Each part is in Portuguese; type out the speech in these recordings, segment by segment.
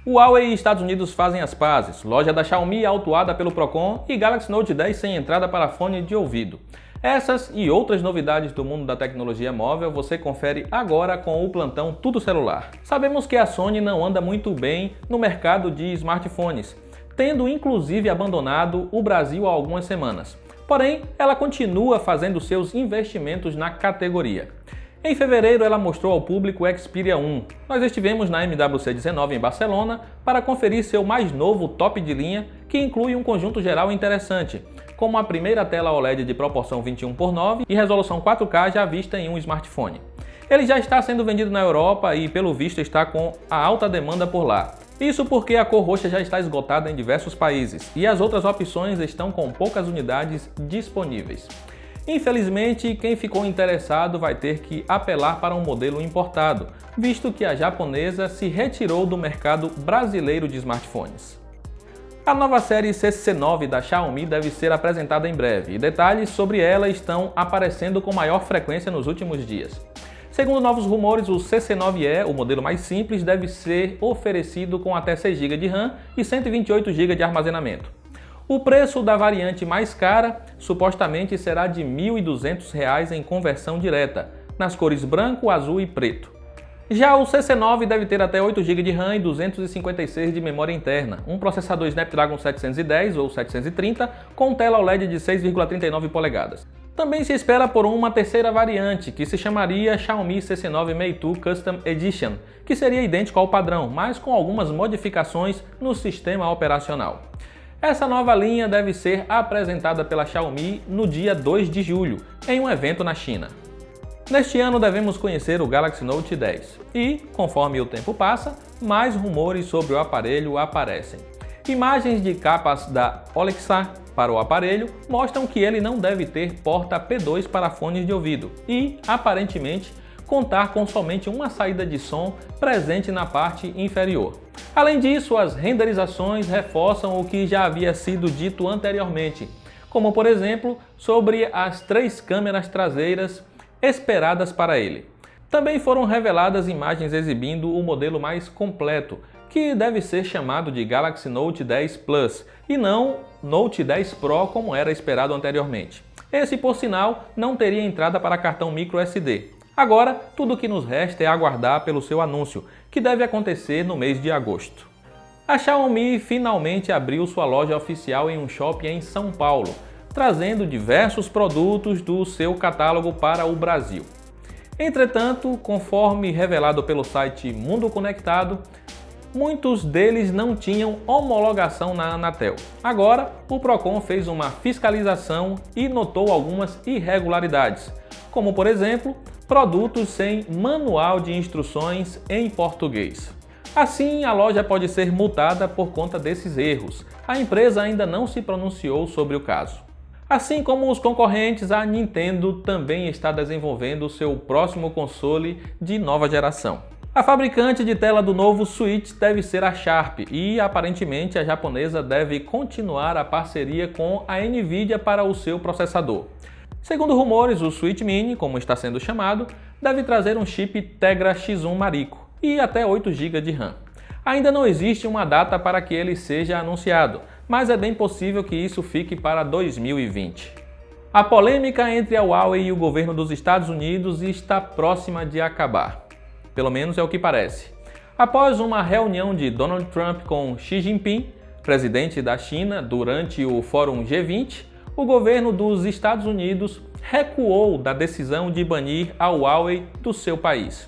O Huawei e Estados Unidos fazem as pazes, loja da Xiaomi autuada pelo Procon e Galaxy Note 10 sem entrada para fone de ouvido. Essas e outras novidades do mundo da tecnologia móvel você confere agora com o plantão Tudo Celular. Sabemos que a Sony não anda muito bem no mercado de smartphones, tendo inclusive abandonado o Brasil há algumas semanas. Porém, ela continua fazendo seus investimentos na categoria. Em fevereiro, ela mostrou ao público o Xperia 1. Nós estivemos na MWC 19 em Barcelona para conferir seu mais novo top de linha, que inclui um conjunto geral interessante, como a primeira tela OLED de proporção 21:9 e resolução 4K já vista em um smartphone. Ele já está sendo vendido na Europa e, pelo visto, está com a alta demanda por lá. Isso porque a cor roxa já está esgotada em diversos países e as outras opções estão com poucas unidades disponíveis. Infelizmente, quem ficou interessado vai ter que apelar para um modelo importado, visto que a japonesa se retirou do mercado brasileiro de smartphones. A nova série CC9 da Xiaomi deve ser apresentada em breve e detalhes sobre ela estão aparecendo com maior frequência nos últimos dias. Segundo novos rumores, o CC9e, o modelo mais simples, deve ser oferecido com até 6 GB de RAM e 128 GB de armazenamento. O preço da variante mais cara supostamente será de R$ 1.200 em conversão direta, nas cores branco, azul e preto. Já o CC9 deve ter até 8 GB de RAM e 256 de memória interna, um processador Snapdragon 710 ou 730 com tela OLED de 6,39 polegadas. Também se espera por uma terceira variante, que se chamaria Xiaomi CC9 Meitu Custom Edition, que seria idêntico ao padrão, mas com algumas modificações no sistema operacional. Essa nova linha deve ser apresentada pela Xiaomi no dia 2 de julho, em um evento na China. Neste ano devemos conhecer o Galaxy Note 10 e, conforme o tempo passa, mais rumores sobre o aparelho aparecem. Imagens de capas da Alexa para o aparelho mostram que ele não deve ter porta P2 para fones de ouvido e, aparentemente, contar com somente uma saída de som presente na parte inferior. Além disso, as renderizações reforçam o que já havia sido dito anteriormente, como por exemplo, sobre as 3 câmeras traseiras esperadas para ele. Também foram reveladas imagens exibindo o modelo mais completo, que deve ser chamado de Galaxy Note 10 Plus e não Note 10 Pro como era esperado anteriormente. Esse, por sinal, não teria entrada para cartão microSD. Agora, tudo o que nos resta é aguardar pelo seu anúncio, que deve acontecer no mês de agosto. A Xiaomi finalmente abriu sua loja oficial em um shopping em São Paulo, trazendo diversos produtos do seu catálogo para o Brasil. Entretanto, conforme revelado pelo site Mundo Conectado, muitos deles não tinham homologação na Anatel. Agora, o Procon fez uma fiscalização e notou algumas irregularidades, como por exemplo, produtos sem manual de instruções em português. Assim, a loja pode ser multada por conta desses erros. A empresa ainda não se pronunciou sobre o caso. Assim como os concorrentes, a Nintendo também está desenvolvendo seu próximo console de nova geração. A fabricante de tela do novo Switch deve ser a Sharp e, aparentemente, a japonesa deve continuar a parceria com a Nvidia para o seu processador. Segundo rumores, o Switch Mini, como está sendo chamado, deve trazer um chip Tegra X1 Marico e até 8 GB de RAM. Ainda não existe uma data para que ele seja anunciado, mas é bem possível que isso fique para 2020. A polêmica entre a Huawei e o governo dos Estados Unidos está próxima de acabar. Pelo menos é o que parece. Após uma reunião de Donald Trump com Xi Jinping, presidente da China, durante o Fórum G20, o governo dos Estados Unidos recuou da decisão de banir a Huawei do seu país.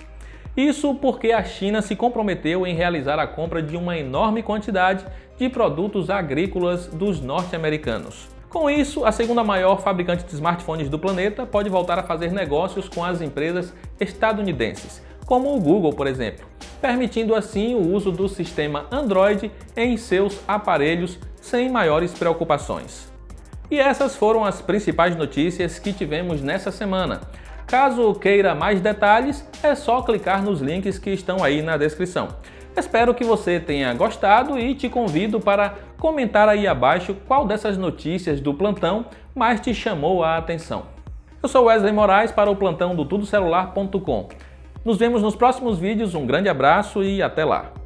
Isso porque a China se comprometeu em realizar a compra de uma enorme quantidade de produtos agrícolas dos norte-americanos. Com isso, a segunda maior fabricante de smartphones do planeta pode voltar a fazer negócios com as empresas estadunidenses, como o Google, por exemplo, permitindo assim o uso do sistema Android em seus aparelhos sem maiores preocupações. E essas foram as principais notícias que tivemos nessa semana. Caso queira mais detalhes, é só clicar nos links que estão aí na descrição. Espero que você tenha gostado e te convido para comentar aí abaixo qual dessas notícias do plantão mais te chamou a atenção. Eu sou Wesley Moraes para o plantão do tudocelular.com. Nos vemos nos próximos vídeos, um grande abraço e até lá!